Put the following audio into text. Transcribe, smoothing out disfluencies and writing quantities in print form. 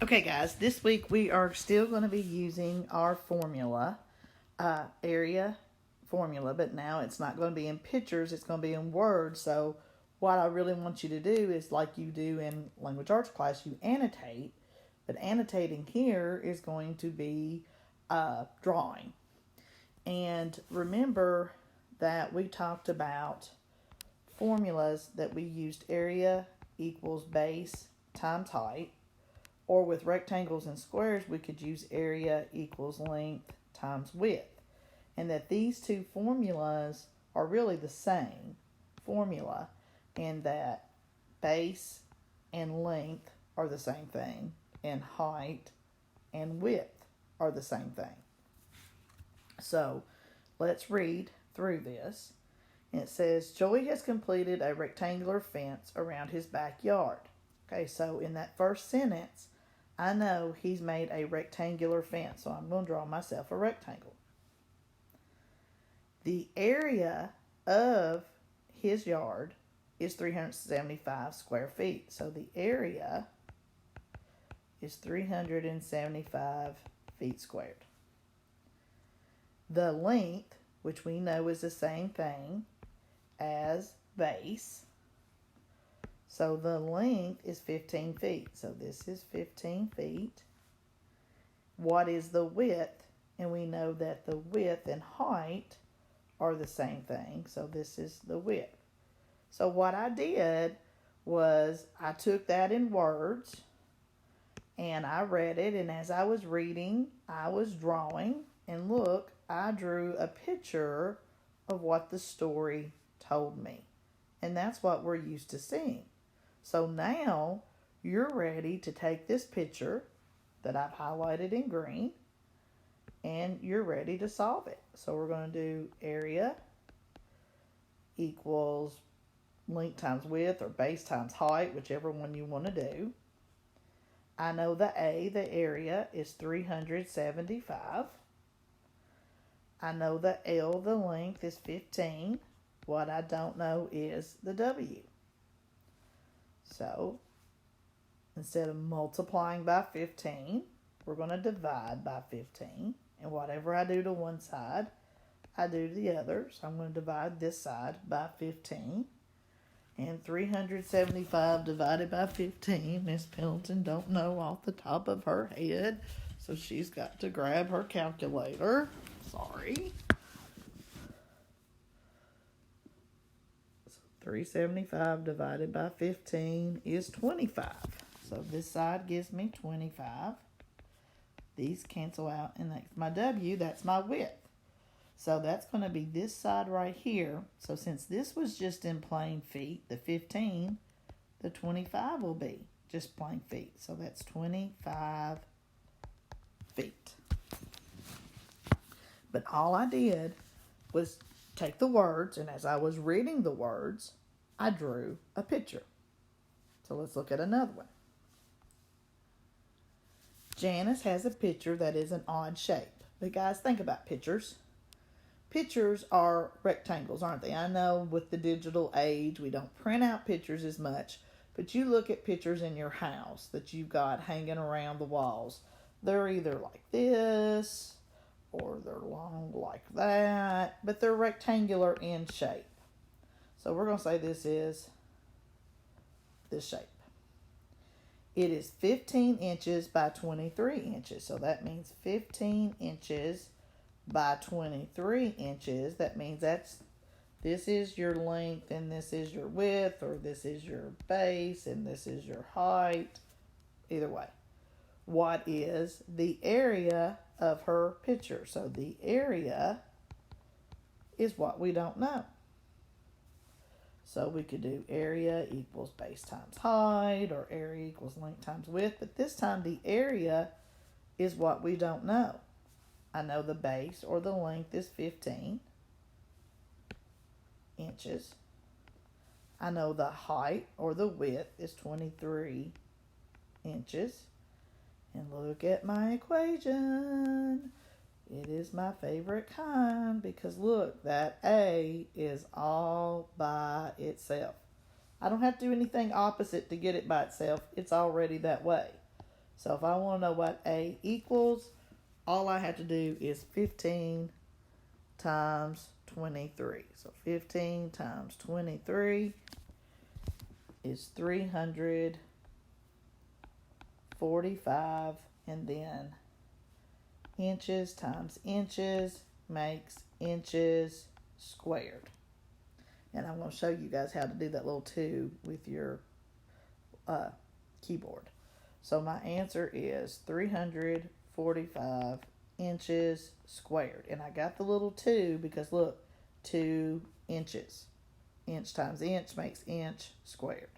Okay, guys, this week we are still going to be using our formula, area formula, but now it's not going to be in pictures, it's going to be in words. So, what I really want you to do is like you do in language arts class, you annotate, but annotating here is going to be drawing. And remember that we talked about formulas that we used area equals base times height. Or with rectangles and squares, we could use area equals length times width. And that these two formulas are really the same formula, and that base and length are the same thing, and height and width are the same thing. So let's read through this. And it says, Joey has completed a rectangular fence around his backyard. Okay, so in that first sentence, I know he's made a rectangular fence, so I'm going to draw myself a rectangle. The area of his yard is 375 square feet. So the area is 375 feet squared. The length, which we know is the same thing as base, so the length is 15 feet. So this is 15 feet. What is the width? And we know that the width and height are the same thing. So this is the width. So what I did was I took that in words and I read it. And as I was reading, I was drawing. And look, I drew a picture of what the story told me. And that's what we're used to seeing. So now you're ready to take this picture that I've highlighted in green and you're ready to solve it. So we're going to do area equals length times width or base times height, whichever one you want to do. I know the area, is 375. I know the L, the length, is 15. What I don't know is the W. So, instead of multiplying by 15, we're going to divide by 15. And whatever I do to one side, I do to the other. So I'm going to divide this side by 15. And 375 divided by 15, Miss Pendleton don't know off the top of her head. So she's got to grab her calculator. Sorry. 375 divided by 15 is 25. So this side gives me 25. These cancel out, and that's my W, that's my width. So that's going to be this side right here. So since this was just in plain feet, the 15, the 25 will be just plain feet. So that's 25 feet. But all I did was take the words, and as I was reading the words, I drew a picture. So let's look at another one. Janice has a picture that is an odd shape. But guys, think about pictures. Pictures are rectangles, aren't they? I know with the digital age, we don't print out pictures as much, but you look at pictures in your house that you've got hanging around the walls. They're either like this, or they're long like that, but they're rectangular in shape. So we're going to say this is this shape. It is 15 inches by 23 inches. So that means 15 inches by 23 inches. That means this is your length and this is your width, or this is your base and this is your height. Either way. What is the area of her picture? So the area is what we don't know. So we could do area equals base times height, or area equals length times width. But this time the area is what we don't know. I know the base or the length is 15 inches. I know the height or the width is 23 inches. And look at my equation. It is my favorite kind because look, that A is all by itself. I don't have to do anything opposite to get it by itself. It's already that way. So if I want to know what A equals, all I have to do is 15 times 23. So 15 times 23 is 345, and then inches times inches makes inches squared. And I'm going to show you guys how to do that little 2 with your keyboard. So my answer is 345 inches squared. And I got the little 2 because look, 2 inches. Inch times inch makes inch squared.